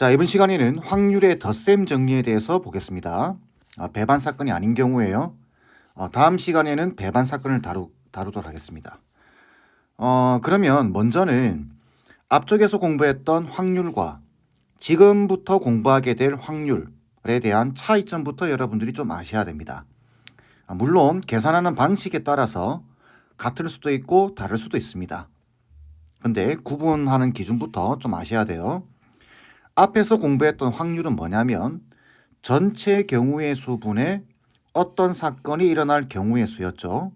자, 이번 시간에는 확률의 덧셈 정리에 대해서 보겠습니다. 배반 사건이 아닌 경우에요. 다음 시간에는 배반 사건을 다루도록 하겠습니다. 그러면 먼저는 앞쪽에서 공부했던 확률과 지금부터 공부하게 될 확률에 대한 차이점부터 여러분들이 좀 아셔야 됩니다. 물론 계산하는 방식에 따라서 같을 수도 있고 다를 수도 있습니다. 근데 구분하는 기준부터 좀 아셔야 돼요. 앞에서 공부했던 확률은 뭐냐면 전체 경우의 수분에 어떤 사건이 일어날 경우의 수였죠.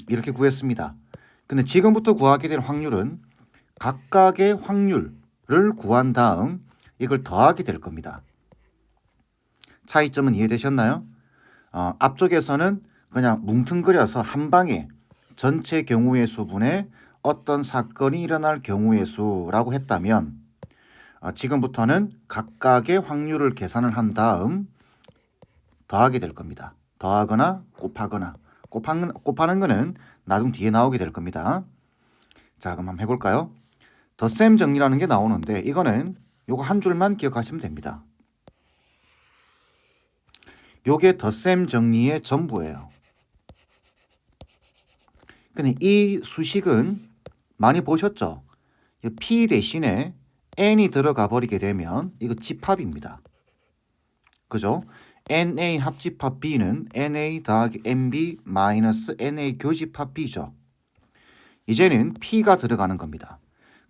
이렇게 구했습니다. 근데 지금부터 구하게 될 확률은 각각의 확률을 구한 다음 이걸 더하게 될 겁니다. 차이점은 이해되셨나요? 앞쪽에서는 그냥 뭉뚱그려서 한 방에 전체 경우의 수분에 어떤 사건이 일어날 경우의 수라고 했다면 지금부터는 각각의 확률을 계산을 한 다음 더하게 될 겁니다. 더하거나 곱하거나 곱하는 거는 나중 뒤에 나오게 될 겁니다. 자, 그럼 한번 해볼까요? 덧셈 정리라는 게 나오는데 이거는 요거 한 줄만 기억하시면 됩니다. 요게 덧셈 정리의 전부예요. 근데 이 수식은 많이 보셨죠? P 대신에 n이 들어가 버리게 되면 이거 집합입니다. 그죠? NA 합집합 B는 NA 더하기 NB 마이너스 NA 교집합 B죠. 이제는 P가 들어가는 겁니다.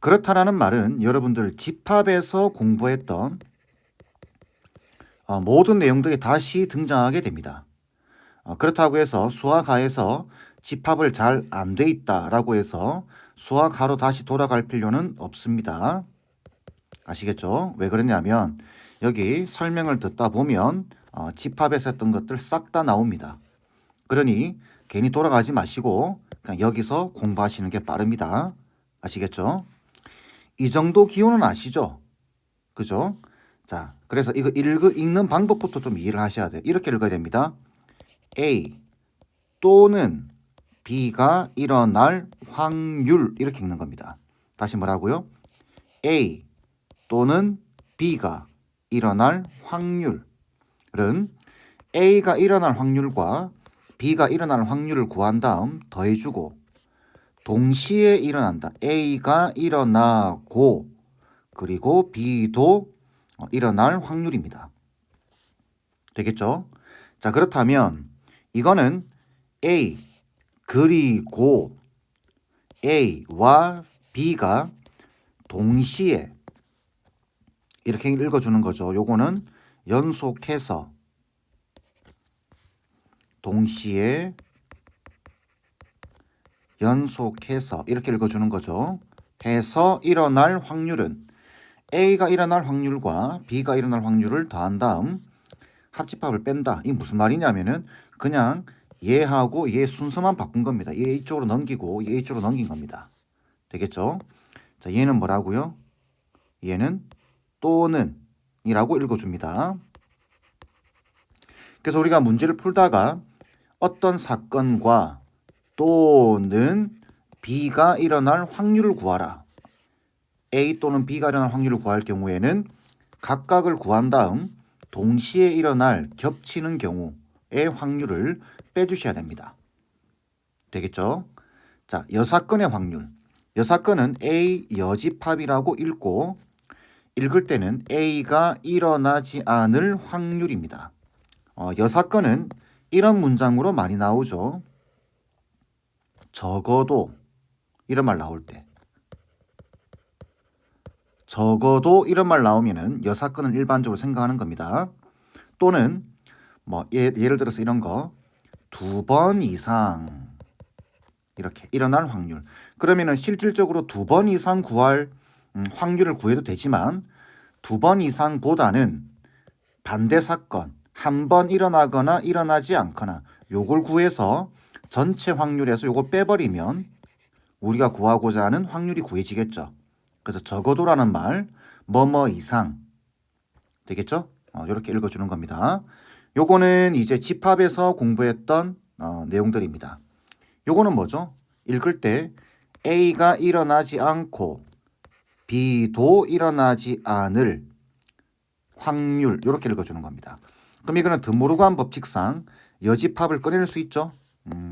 그렇다라는 말은 여러분들 집합에서 공부했던 모든 내용들이 다시 등장하게 됩니다. 그렇다고 해서 수학하에서 집합을 잘 안 돼 있다라고 해서 수학하로 다시 돌아갈 필요는 없습니다. 아시겠죠? 왜 그러냐면 여기 설명을 듣다 보면 집합에서 했던 것들 싹 다 나옵니다. 그러니 괜히 돌아가지 마시고 그냥 여기서 공부하시는 게 빠릅니다. 아시겠죠? 이 정도 기호는 아시죠? 그죠? 자, 그래서 이거 읽는 방법부터 좀 이해를 하셔야 돼요. 이렇게 읽어야 됩니다. A 또는 B가 일어날 확률 이렇게 읽는 겁니다. 다시 뭐라고요? A 또는 B가 일어날 확률은 A가 일어날 확률과 B가 일어날 확률을 구한 다음 더해주고 동시에 일어난다. A가 일어나고 그리고 B도 일어날 확률입니다. 되겠죠? 자, 그렇다면 이거는 A 그리고 A와 B가 동시에 이렇게 읽어주는 거죠. 요거는 연속해서 동시에 연속해서 이렇게 읽어주는 거죠. 해서 일어날 확률은 A가 일어날 확률과 B가 일어날 확률을 더한 다음 합집합을 뺀다. 이게 무슨 말이냐면은 그냥 얘하고 얘 순서만 바꾼 겁니다. 얘 이쪽으로 넘기고 얘 이쪽으로 넘긴 겁니다. 되겠죠? 자, 얘는 뭐라고요? 얘는 또는 이라고 읽어줍니다. 그래서 우리가 문제를 풀다가 어떤 사건과 또는 B가 일어날 확률을 구하라. A 또는 B가 일어날 확률을 구할 경우에는 각각을 구한 다음 동시에 일어날 겹치는 경우의 확률을 빼주셔야 됩니다. 되겠죠? 자, 여사건의 확률. 여사건은 A 여집합이라고 읽을 때는 A가 일어나지 않을 확률입니다. 여사건은 이런 문장으로 많이 나오죠. 적어도 이런 말 나올 때. 적어도 이런 말 나오면은 여사건은 일반적으로 생각하는 겁니다. 또는 예를 들어서 이런 거 2번 이상 이렇게 일어날 확률. 그러면은 실질적으로 2번 이상 구할 확률을 구해도 되지만 2번 이상보다는 반대 사건 한 번 일어나거나 일어나지 않거나 요걸 구해서 전체 확률에서 요걸 빼버리면 우리가 구하고자 하는 확률이 구해지겠죠. 그래서 적어도라는 말 뭐뭐 이상 되겠죠? 이렇게 읽어주는 겁니다. 요거는 이제 집합에서 공부했던 내용들입니다. 요거는 뭐죠? 읽을 때 A가 일어나지 않고 B도 일어나지 않을 확률 이렇게 읽어주는 겁니다. 그럼 이거는 드모르간 법칙상 여집합을 꺼낼 수 있죠.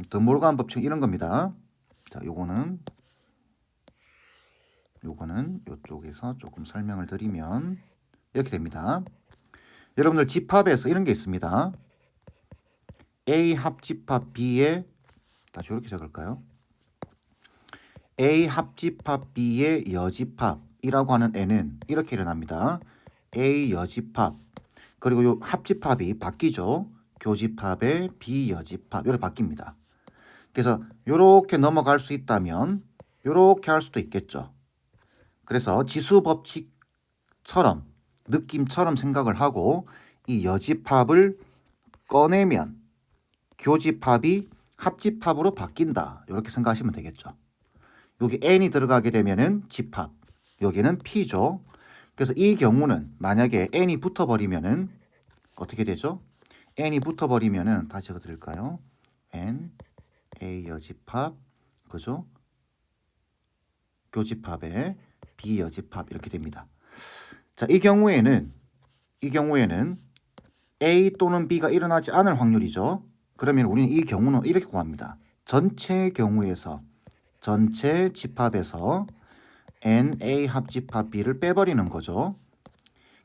드모르간 법칙 이런 겁니다. 자, 요거는 이쪽에서 조금 설명을 드리면 이렇게 됩니다. 여러분들 집합에서 이런 게 있습니다. A 합집합 B의 다시 이렇게 적을까요? A 합집합 B의 여집합이라고 하는 N은 이렇게 일어납니다. A 여집합 그리고 요 합집합이 바뀌죠. 교집합의 B 여집합 이렇게 바뀝니다. 그래서 이렇게 넘어갈 수 있다면 이렇게 할 수도 있겠죠. 그래서 지수 법칙처럼 느낌처럼 생각을 하고 이 여집합을 꺼내면 교집합이 합집합으로 바뀐다. 이렇게 생각하시면 되겠죠. 여기 n이 들어가게 되면은 집합, 여기는 p죠. 그래서 이 경우는 만약에 n이 붙어버리면은 어떻게 되죠? n이 붙어버리면은 다시 적어드릴까요? n, a 여집합, 그죠? 교집합에 b 여집합 이렇게 됩니다. 자, 이 경우에는 a 또는 b가 일어나지 않을 확률이죠. 그러면 우리는 이 경우는 이렇게 구합니다. 전체 경우에서 전체 집합에서 NA 합집합 B를 빼버리는 거죠.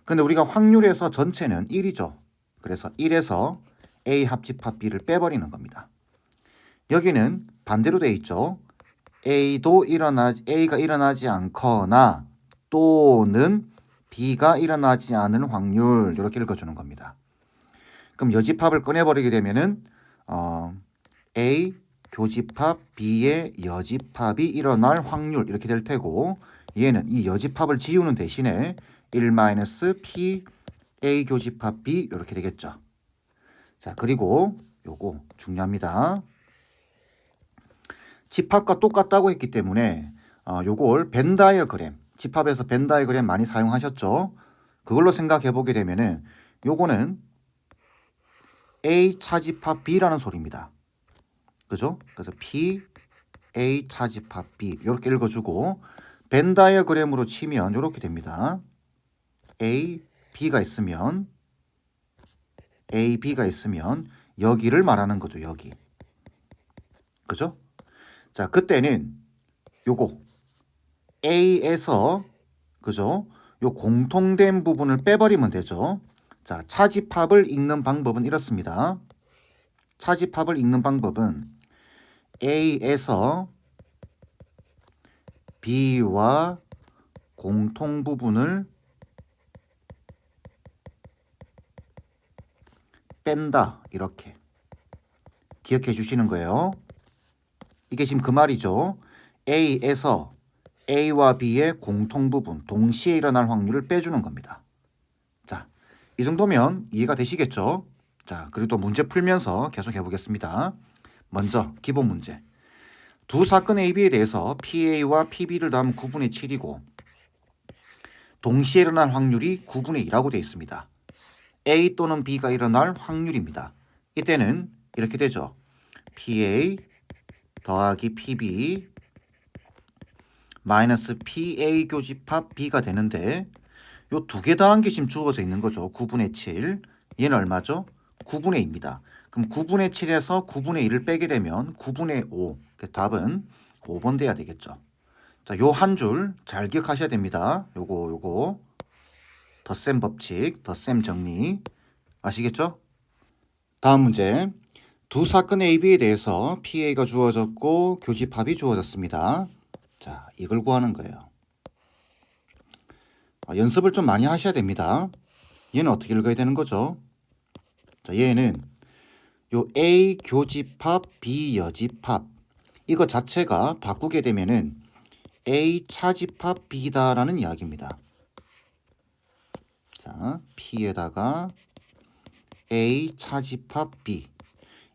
근데 우리가 확률에서 전체는 1이죠. 그래서 1에서 A 합집합 B를 빼버리는 겁니다. 여기는 반대로 돼 있죠. A가 일어나지 않거나 또는 B가 일어나지 않을 확률 이렇게 읽어주는 겁니다. 그럼 여집합을 꺼내버리게 되면은 A 교집합 B의 여집합이 일어날 확률 이렇게 될 테고 얘는 이 여집합을 지우는 대신에 1-P A 교집합 B 이렇게 되겠죠. 자, 그리고 요거 중요합니다. 집합과 똑같다고 했기 때문에 요걸 벤 다이어그램, 집합에서 벤 다이어그램 많이 사용하셨죠? 그걸로 생각해 보게 되면은 요거는 A 차집합 B라는 소리입니다. 그죠? 그래서 P, A 차집합 B 이렇게 읽어주고 벤 다이어그램으로 치면 이렇게 됩니다. A, B가 있으면 여기를 말하는 거죠. 여기. 그죠? 자, 그때는 요거 A에서 그죠? 요 공통된 부분을 빼버리면 되죠. 자, 차집합을 읽는 방법은 이렇습니다. 차집합을 읽는 방법은 A에서 B와 공통 부분을 뺀다. 이렇게 기억해 주시는 거예요. 이게 지금 그 말이죠. A에서 A와 B의 공통 부분, 동시에 일어날 확률을 빼주는 겁니다. 자, 이 정도면 이해가 되시겠죠? 자, 그리고 또 문제 풀면서 계속 해보겠습니다. 먼저 기본 문제. 두 사건 AB에 대해서 PA와 PB를 더하면 9분의 7이고 동시에 일어날 확률이 9분의 2라고 되어 있습니다. A 또는 B가 일어날 확률입니다. 이때는 이렇게 되죠. PA 더하기 PB 마이너스 PA 교집합 B가 되는데 요 두 개 더한 게 지금 주어져 있는 거죠. 9분의 7. 얘는 얼마죠? 9분의 2입니다. 그럼 9분의 7에서 9분의 2를 빼게 되면 9분의 5. 답은 5번 돼야 되겠죠. 자, 요 한 줄 잘 기억하셔야 됩니다. 요거 덧셈 법칙, 덧셈 정리 아시겠죠? 다음 문제. 두 사건 AB에 대해서 PA가 주어졌고 교집합이 주어졌습니다. 자, 이걸 구하는 거예요. 연습을 좀 많이 하셔야 됩니다. 얘는 어떻게 읽어야 되는 거죠? 자, 얘는 요 A 교집합 B 여집합 이거 자체가 바꾸게 되면은 A 차집합 B다라는 이야기입니다. 자, P에다가 A 차집합 B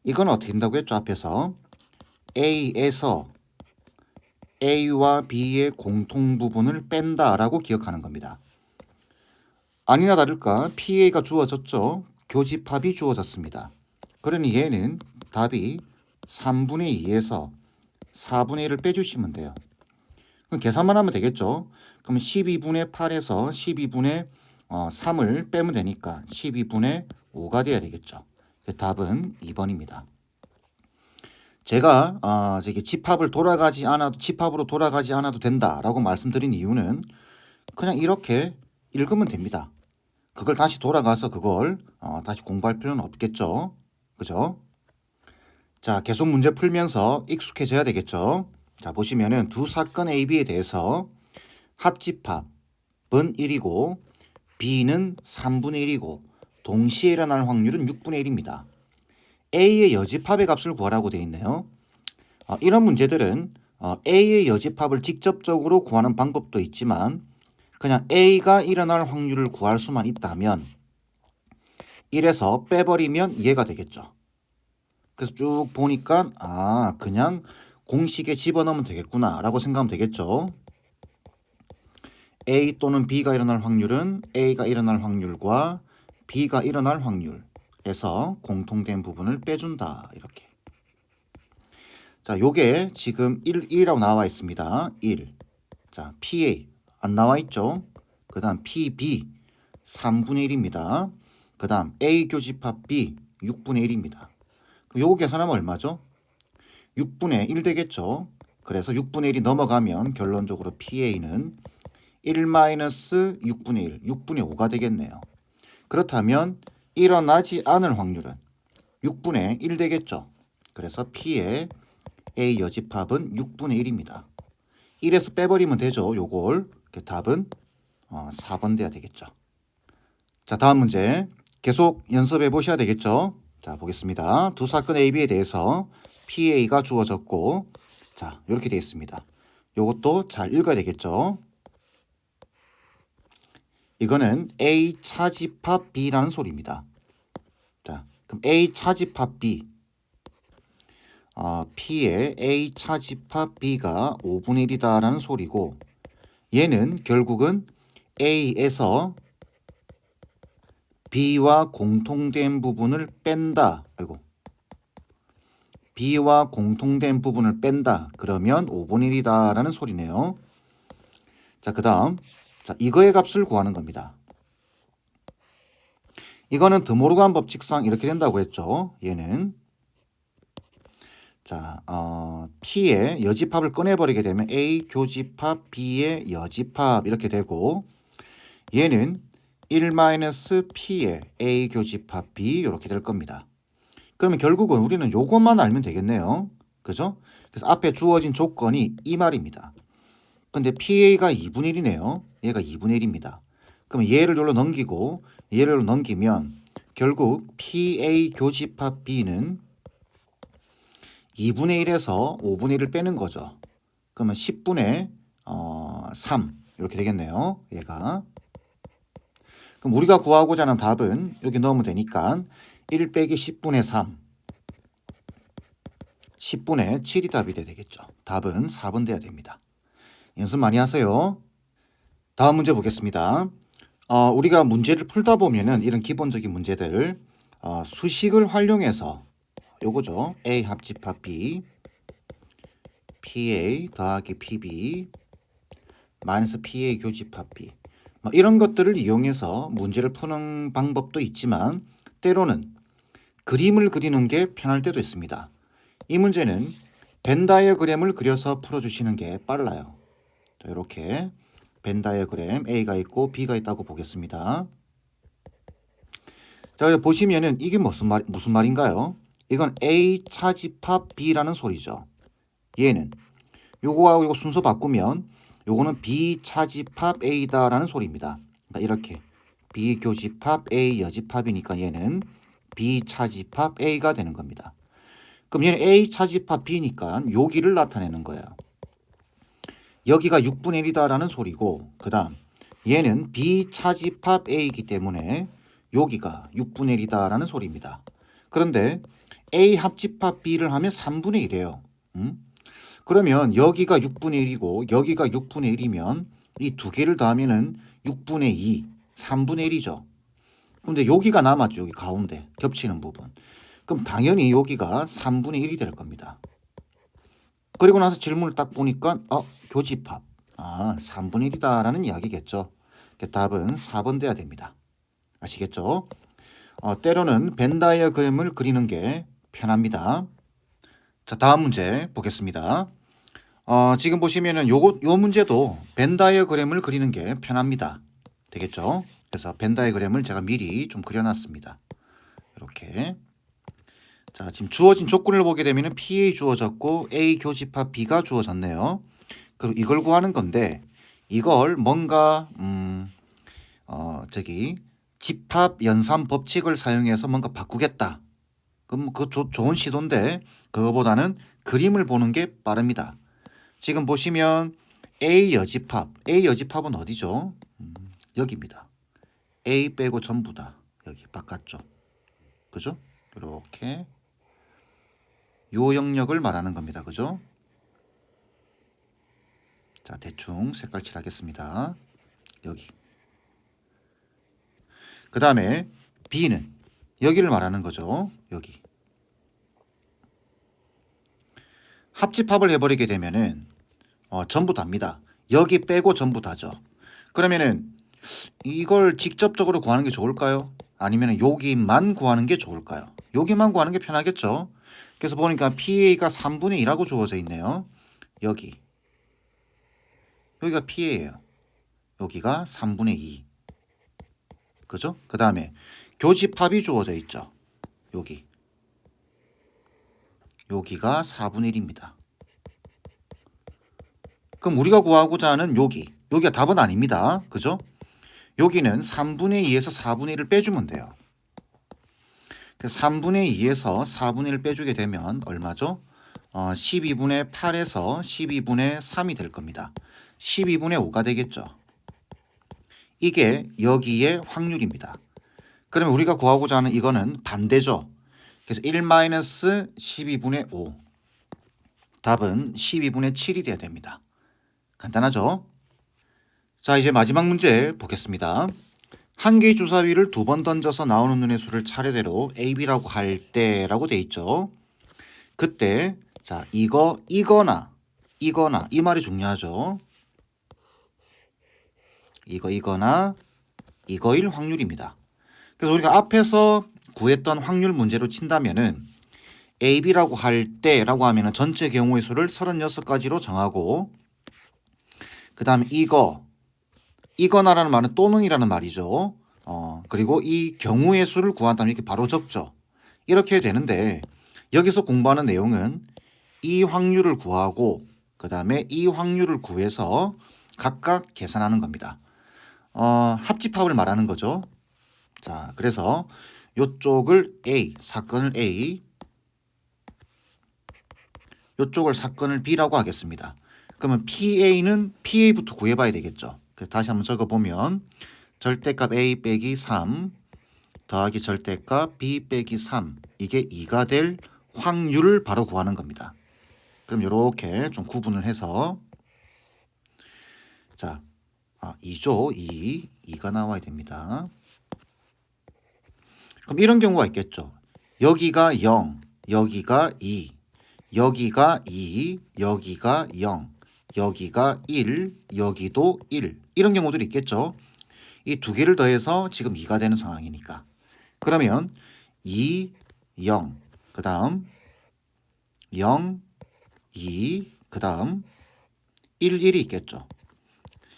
이건 어떻게 된다고 했죠? 앞에서 A에서 A와 B의 공통 부분을 뺀다라고 기억하는 겁니다. 아니나 다를까 PA가 주어졌죠. 교집합이 주어졌습니다. 그러니 얘는 답이 3분의 2에서 4분의 1을 빼주시면 돼요. 그럼 계산만 하면 되겠죠. 그럼 12분의 8에서 12분의 3을 빼면 되니까 12분의 5가 돼야 되겠죠. 답은 2번입니다. 제가 저기 집합으로 돌아가지 않아도 된다라고 말씀드린 이유는 그냥 이렇게 읽으면 됩니다. 그걸 다시 돌아가서 그걸 다시 공부할 필요는 없겠죠. 그죠? 자, 계속 문제 풀면서 익숙해져야 되겠죠. 자, 보시면은 두 사건 A, B에 대해서 합집합은 1이고 B는 3분의 1이고 동시에 일어날 확률은 6분의 1입니다. A의 여집합의 값을 구하라고 되어 있네요. 이런 문제들은 A의 여집합을 직접적으로 구하는 방법도 있지만 그냥 A가 일어날 확률을 구할 수만 있다면 1에서 빼버리면 이해가 되겠죠. 그래서 쭉 보니까 그냥 공식에 집어넣으면 되겠구나 라고 생각하면 되겠죠. A 또는 B가 일어날 확률은 A가 일어날 확률과 B가 일어날 확률에서 공통된 부분을 빼준다. 이렇게. 자, 요게 지금 1이라고 나와 있습니다. 1. 자, PA 안 나와 있죠? 그 다음 PB 3분의 1입니다. 그 다음 A 교집합 B 6분의 1입니다. 요거 계산하면 얼마죠? 6분의 1 되겠죠? 그래서 6분의 1이 넘어가면 결론적으로 PA는 1-6분의 1, 6분의 5가 되겠네요. 그렇다면 일어나지 않을 확률은 6분의 1 되겠죠? 그래서 P의 A 여집합은 6분의 1입니다. 1에서 빼버리면 되죠. 요걸. 답은 4번 돼야 되겠죠. 자, 다음 문제 계속 연습해 보셔야 되겠죠. 자, 보겠습니다. 두 사건 AB에 대해서 PA가 주어졌고 자, 이렇게 되어 있습니다. 요것도 잘 읽어야 되겠죠. 이거는 A 차집합 B라는 소리입니다. 자, 그럼 A 차집합 B P의 A 차집합 B가 5분의 1이다라는 소리고 얘는 결국은 A에서 B와 공통된 부분을 뺀다. B와 공통된 부분을 뺀다. 그러면 5분의 1이다라는 소리네요. 자, 그 다음 자, 이거의 값을 구하는 겁니다. 이거는 드모르간 법칙상 이렇게 된다고 했죠. 얘는 자, P의 여집합을 꺼내버리게 되면 A 교집합 B의 여집합 이렇게 되고 얘는 1-P의 A 교집합 B 이렇게 될 겁니다. 그러면 결국은 우리는 요것만 알면 되겠네요. 그죠? 그래서 앞에 주어진 조건이 이 말입니다. 근데 PA가 2분의 1이네요. 얘가 2분의 1입니다. 그럼 얘를 여기로 넘기고 얘를 넘기면 결국 PA 교집합 B는 2분의 1에서 5분의 1을 빼는 거죠. 그러면 10분의 3 이렇게 되겠네요. 얘가. 그럼 우리가 구하고자 하는 답은 여기 넣으면 되니까 1 빼기 10분의 3 10분의 7이 답이 돼야 되겠죠. 답은 4번 돼야 됩니다. 연습 많이 하세요. 다음 문제 보겠습니다. 우리가 문제를 풀다 보면은 이런 기본적인 문제들 수식을 활용해서 요거죠. A 합집합 B PA 더하기 PB 마이너스 PA 교집합 B 이런 것들을 이용해서 문제를 푸는 방법도 있지만 때로는 그림을 그리는 게 편할 때도 있습니다. 이 문제는 벤 다이어그램을 그려서 풀어주시는 게 빨라요. 자, 이렇게 벤 다이어그램 A가 있고 B가 있다고 보겠습니다. 자, 보시면은 이게 무슨 말인가요? 이건 A 차집합 B라는 소리죠. 얘는 요거하고 요거 순서 바꾸면 요거는 B 차집합 A다라는 소리입니다. 그러니까 이렇게 B 교집합 A 여집합이니까 얘는 B 차집합 A가 되는 겁니다. 그럼 얘는 A 차집합 B니까 여기를 나타내는 거예요. 여기가 6분의 1이다라는 소리고 그 다음 얘는 B 차집합 A이기 때문에 여기가 6분의 1이다라는 소리입니다. 그런데 A 합집합 B를 하면 3분의 1이에요. 그러면 여기가 6분의 1이고 여기가 6분의 1이면 이 두 개를 더하면은 6분의 2, 3분의 1이죠. 근데 여기가 남았죠. 여기 가운데 겹치는 부분. 그럼 당연히 여기가 3분의 1이 될 겁니다. 그리고 나서 질문을 딱 보니까 교집합 3분의 1이다라는 이야기겠죠. 답은 4번 돼야 됩니다. 아시겠죠? 때로는 벤 다이어그램을 그리는 게 편합니다. 자, 다음 문제 보겠습니다. 지금 보시면은 요 문제도 벤 다이어그램을 그리는 게 편합니다. 되겠죠? 그래서 벤 다이어그램을 제가 미리 좀 그려놨습니다. 이렇게. 자, 지금 주어진 조건을 보게 되면은 PA 주어졌고 A 교집합 B가 주어졌네요. 그리고 이걸 구하는 건데 이걸 뭔가 집합 연산 법칙을 사용해서 뭔가 바꾸겠다. 그럼 그 좋은 시도인데 그거보다는 그림을 보는 게 빠릅니다. 지금 보시면 A 여집합은 어디죠? 여기입니다. A 빼고 전부 다 여기 바깥쪽. 그죠? 이렇게 요 영역을 말하는 겁니다. 그죠? 자, 대충 색깔 칠하겠습니다. 여기. 그 다음에 B는 여기를 말하는 거죠. 여기. 합집합을 해버리게 되면은 전부 다입니다. 여기 빼고 전부 다죠. 그러면은 이걸 직접적으로 구하는 게 좋을까요? 아니면 여기만 구하는 게 좋을까요? 여기만 구하는 게 편하겠죠. 그래서 보니까 PA가 3분의 2라고 주어져 있네요. 여기가 PA예요. 여기가 3분의 2. 그죠? 그 다음에 교집합이 주어져 있죠. 여기가 4분의 1입니다. 그럼 우리가 구하고자 하는 여기가 답은 아닙니다. 그죠? 여기는 3분의 2에서 4분의 1을 빼주면 돼요. 그래서 3분의 2에서 4분의 1 빼주게 되면 얼마죠? 12분의 8에서 12분의 3이 될 겁니다. 12분의 5가 되겠죠. 이게 여기의 확률입니다. 그러면 우리가 구하고자 하는 이거는 반대죠. 그래서 1-12분의 5. 답은 12분의 7이 돼야 됩니다. 간단하죠? 자, 이제 마지막 문제 보겠습니다. 한 개의 주사위를 2번 던져서 나오는 눈의 수를 차례대로 A, B라고 할 때라고 돼 있죠. 그때 자, 이거나 이 말이 중요하죠. 이거나 이거일 확률입니다. 그래서 우리가 앞에서 구했던 확률 문제로 친다면은 A, B라고 할 때라고 하면은 전체 경우의 수를 36가지로 정하고 그 다음에 이거나라는 말은 또는이라는 말이죠. 그리고 이 경우의 수를 구한다면 이렇게 바로 적죠. 이렇게 되는데 여기서 공부하는 내용은 이 확률을 구하고 그 다음에 이 확률을 구해서 각각 계산하는 겁니다. 합집합을 말하는 거죠. 자, 그래서 요쪽을 사건을 A, 요쪽을 사건을 B라고 하겠습니다. 그러면 PA는 PA부터 구해봐야 되겠죠. 그래서 다시 한번 적어보면 절대값 A 빼기 3 더하기 절대값 B 빼기 3 이게 2가 될 확률을 바로 구하는 겁니다. 그럼 이렇게 좀 구분을 해서 자, 2죠. 2가 나와야 됩니다. 그럼 이런 경우가 있겠죠. 여기가 0, 여기가 2, 여기가 2, 여기가 0, 여기가 1, 여기도 1 이런 경우들이 있겠죠. 이 두 개를 더해서 지금 2가 되는 상황이니까. 그러면 2, 0, 그 다음 0, 2, 그 다음 1, 1이 있겠죠.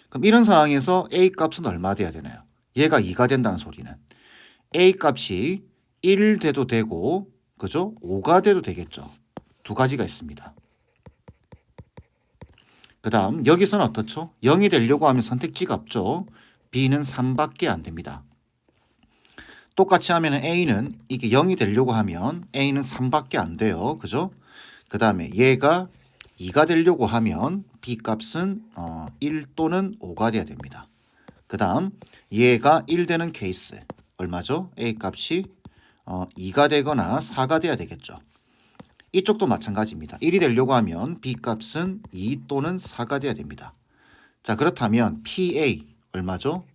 그럼 이런 상황에서 A 값은 얼마 돼야 되나요? 얘가 2가 된다는 소리는 A 값이 1 돼도 되고 그죠? 5가 돼도 되겠죠. 두 가지가 있습니다. 그 다음 여기서는 어떻죠? 0이 되려고 하면 선택지가 없죠. B는 3밖에 안 됩니다. 똑같이 하면 A는 이게 0이 되려고 하면 A는 3밖에 안 돼요. 그죠? 그 다음에 얘가 2가 되려고 하면 B 값은 1 또는 5가 돼야 됩니다. 그 다음 얘가 1 되는 케이스 얼마죠? A 값이 2가 되거나 4가 돼야 되겠죠. 이쪽도 마찬가지입니다. 1이 되려고 하면 B 값은 2 또는 4가 돼야 됩니다. 자, 그렇다면 PA 얼마죠?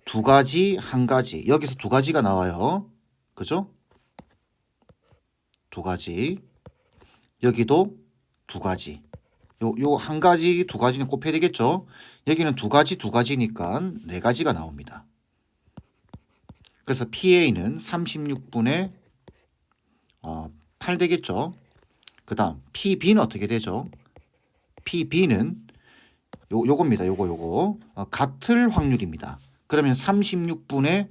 두 가지, 한 가지. 여기서 두 가지가 나와요. 그죠? 두 가지. 여기도 두 가지. 요 한 가지, 두 가지는 곱해야 되겠죠. 여기는 두 가지니까 네 가지가 나옵니다. 그래서 PA는 36분의 8 되겠죠. 그 다음 PB는 어떻게 되죠? PB는 요겁니다. 요거 같을 확률입니다. 그러면 36분의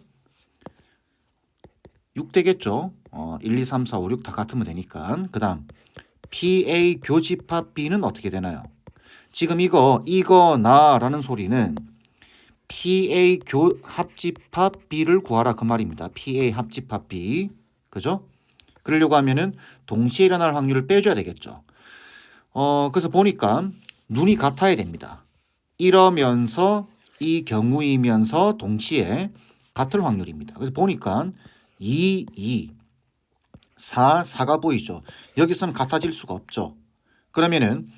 6 되겠죠. 1, 2, 3, 4, 5, 6 다 같으면 되니까. 그 다음 PA 교집합 B는 어떻게 되나요? 지금 이거 나라는 소리는 PA 합집합 B를 구하라 그 말입니다. PA 합집합 B. 그죠? 그러려고 하면은 동시에 일어날 확률을 빼줘야 되겠죠. 그래서 보니까 눈이 같아야 됩니다. 이러면서 이 경우이면서 동시에 같을 확률입니다. 그래서 보니까 2, 4가 보이죠. 여기서는 같아질 수가 없죠. 그러면은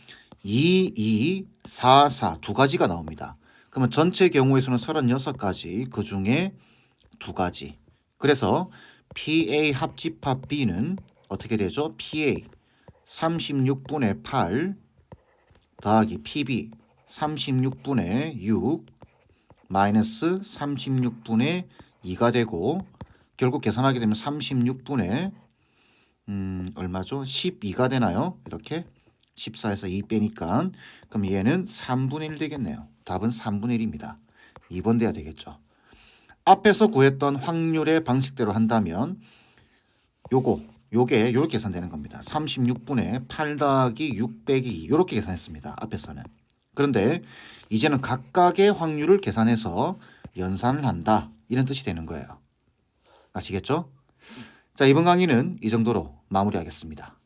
2, 4 두 가지가 나옵니다. 그러면 전체 경우의 수는 36가지, 그 중에 두 가지. 그래서 PA 합집합 B는 어떻게 되죠? PA 36분의 8 더하기 PB 36분의 6 마이너스 36분의 2가 되고 결국 계산하게 되면 36분의 얼마죠? 12가 되나요? 이렇게 14에서 2 빼니까 그럼 얘는 3분의 1 되겠네요. 답은 3분의 1입니다. 2번 돼야 되겠죠. 앞에서 구했던 확률의 방식대로 한다면 요게 요렇게 계산되는 겁니다. 36분의 8 더하기 6 빼기 2 요렇게 계산했습니다. 앞에서는. 그런데 이제는 각각의 확률을 계산해서 연산을 한다. 이런 뜻이 되는 거예요. 아시겠죠? 자, 이번 강의는 이 정도로 마무리하겠습니다.